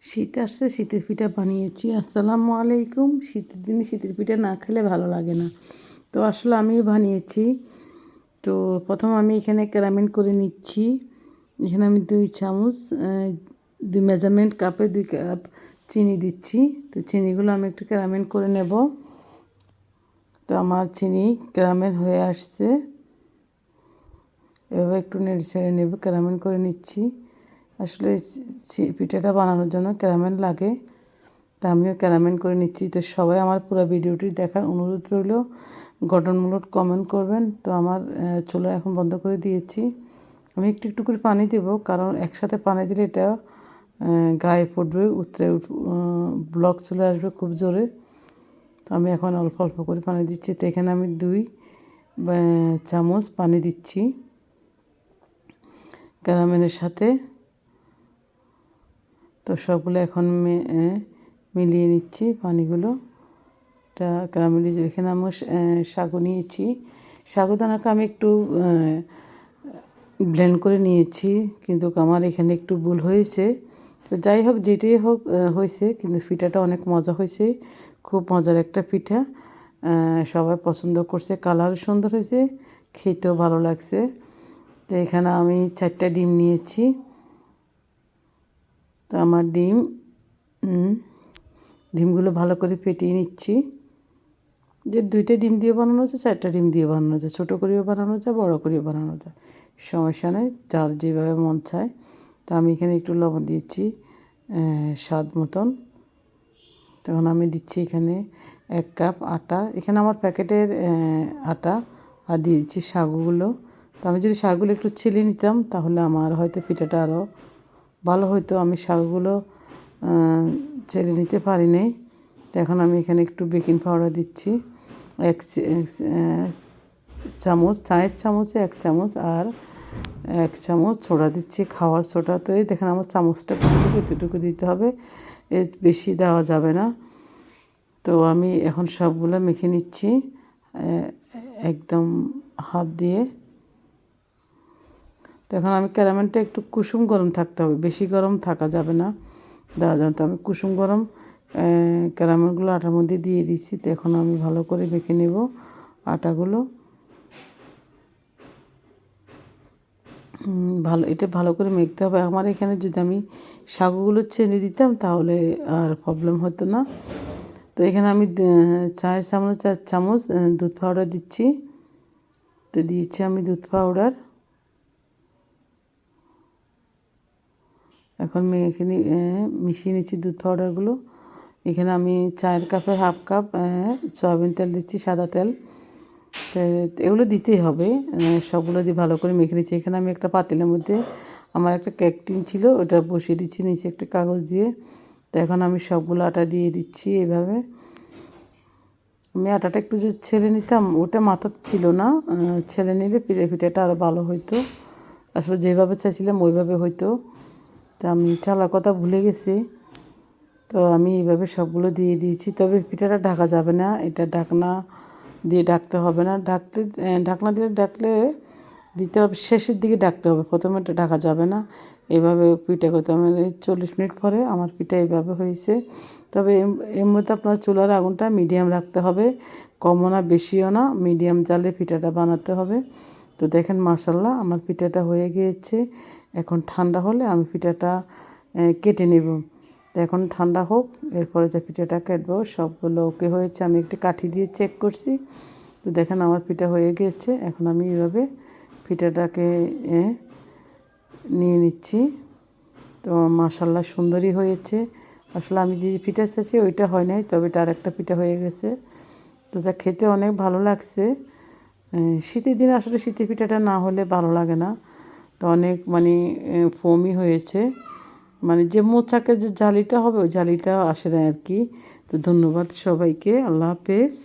শীত আসছে, শীতের পিঠা বানিয়েছি। আসসালামু আলাইকুম। শীতের দিনে শীতের পিঠা না খেলে ভালো লাগে না, তো আসলে আমিও বানিয়েছি। তো প্রথম আমি এখানে ক্যারামেল করে নিচ্ছি। এখানে আমি 2 চামচ 2 মেজারমেন্ট কাপে 2 কাপ চিনি দিচ্ছি। তো চিনিগুলো আমি একটু ক্যারামেল করে নেব। তো আমার চিনি ক্যারামেল হয়ে আসছে, এভাবে একটু নেড়ে ছেড়ে নেব, ক্যারামেল করে নিচ্ছি। আসলে পিঠাটা বানানোর জন্য ক্যারামেল লাগে, তা আমিও ক্যারামেল করে নিচ্ছি। তো সবাই আমার পুরো ভিডিওটি দেখার অনুরোধ রইল, গঠনমূলক কমেন্ট করবেন। তো আমার চুলা এখন বন্ধ করে দিয়েছি। আমি একটু একটু করে পানি দেব, কারণ একসাথে পানি দিলে এটা গায়ে ফুটবে, উতরে ব্লক চলে আসবে খুব জোরে। তো আমি এখন অল্প অল্প করে পানি দিচ্ছি। তো এখানে আমি 2 চামচ পানি দিচ্ছি ক্যারামেলের সাথে। তো সবগুলো এখন মিলিয়ে নিচ্ছি পানিগুলো। এটা ক্যারামেল। এখানে আমি সাগু নিয়েছি। সাগুদানাকে আমি একটু ব্লেন্ড করে নিয়েছি, কিন্তু আমার এখানে একটু ভুল হয়েছে। তো যাই হোক, যেটাই হোক হয়েছে, কিন্তু পিঠাটা অনেক মজা হয়েছে। খুব মজার একটা পিঠা, সবাই পছন্দ করছে। কালারও সুন্দর হয়েছে, খেতেও ভালো লাগছে। তো এখানে আমি 4টা ডিম নিয়েছি। তো আমার ডিমগুলো ভালো করে ফেটিয়ে নিচ্ছি। যে 2টা ডিম দিয়ে বানানো যায়, 4টা ডিম দিয়ে বানানো যায়, ছোটো করেও বানানো যায়, বড়ো করেও বানানো যায়, সমস্যা নেই, যার যেভাবে মন চায়। তো আমি এখানে একটু লবণ দিয়েছি স্বাদ মতন। তখন আমি দিচ্ছি এখানে 1 কাপ আটা। এখানে আমার প্যাকেটের আটা, আর দিয়ে দিচ্ছি সাগুগুলো। তো আমি যদি সাগুগুলো একটু ছেলে নিতাম, তাহলে আমার হয়তো পিঠাটা আরও ভালো হতো। আমি শাকগুলো ছেড়ে নিতে পারি নাই। তো এখন আমি এখানে একটু বেকিং পাউডার দিচ্ছি 1 চামচ, চায়ের চামচে 1 চামচ, আর 1 চামচ সোডা দিচ্ছি, খাওয়ার সোডা। তো এই দেখেন আমার চামচটা কতটুকু, এতটুকু দিতে হবে, এর বেশি দেওয়া যাবে না। তো আমি এখন সবগুলো মেখে নিচ্ছি একদম হাত দিয়ে। তো এখন আমি ক্যারামেলটা একটু কুসুম গরম থাকতে হবে, বেশি গরম থাকা যাবে না দেওয়া যাবে। তো আমি কুসুম গরম ক্যারামেলগুলো আটার মধ্যে দিয়ে দিচ্ছি। তো এখন আমি ভালো করে মেখে নেব আটাগুলো। এটা ভালো করে মাখতে হবে। আমার এখানে যদি আমি সাগুগুলো ছেড়ে দিতাম, তাহলে আর প্রবলেম হতো না। তো এখানে আমি 4 চামচ দুধ পাউডার দিচ্ছি। তো দিয়েছি আমি দুধ পাউডার। এখন এখানে মিশিয়ে নিচ্ছি দুধ পাউডারগুলো। এখানে আমি চায়ের কাপে 1/2 কাপ সয়াবিন তেল দিচ্ছি, সাদা তেল। তো এগুলো দিতেই হবে, সবগুলো দিয়ে ভালো করে মেখে নিচ্ছি। এখানে আমি একটা পাতিলের মধ্যে আমার একটা কেক টিন ছিল, ওটা বসিয়ে দিচ্ছি নিচে একটা কাগজ দিয়ে। তো এখন আমি সবগুলো আটা দিয়ে দিচ্ছি এভাবে। আমি আটাটা একটু যদি ছেড়ে নিতাম, ওটা মাথার ছিল না, ছেড়ে নিলে পিঠাটা আরও ভালো হতো। আসলে যেভাবে চাইছিলাম ওইভাবে হইতো। তো আমি চালার কথা ভুলে গেছি। তো আমি এইভাবে সবগুলো দিয়ে দিয়েছি। তবে পিঠাটা ঢাকা যাবে না, এটা ঢাকনা দিয়ে ঢাকতে হবে না। ঢাকনা দিয়ে দিতে হবে, শেষের দিকে ঢাকতে হবে, প্রথমে এটা ঢাকা যাবে না। এভাবে পিঠা করতে হবে। 40 মিনিট পরে আমার পিঠা এইভাবে হয়েছে। তবে এর মধ্যে আপনার চুলার আগুনটা মিডিয়াম রাখতে হবে, কমও না বেশিও না, মিডিয়াম জালে পিঠাটা বানাতে হবে। তো দেখেন মাশাআল্লাহ আমার পিঠাটা হয়ে গিয়েছে। এখন ঠান্ডা হলে আমি পিঠাটা কেটে নেব। তো এখন ঠান্ডা হোক, এরপরে যে পিঠাটা কাটবো। সবগুলো ওকে হয়েছে, আমি একটি কাঠি দিয়ে চেক করছি। তো দেখেন আমার পিঠা হয়ে গিয়েছে। এখন আমি এইভাবে পিঠাটাকে নিয়ে নিচ্ছি। তো মাশাআল্লাহ সুন্দরই হয়েছে। আসলে আমি যে পিঠা চাইছি ওইটা হয় নাই, তবে এটা আরেকটা পিঠা হয়ে গেছে। তো যা খেতে অনেক ভালো লাগছে। শীতের দিন আসলে শীতের পিঠাটা না হলে ভালো লাগে না। তো অনেক মানে ফোমই হয়েছে, মানে যে মোচাকের যে জালিটা হবে ওই জালিটা আসে না আর কি। তো ধন্যবাদ সবাইকে, আল্লাহ হাফেজ।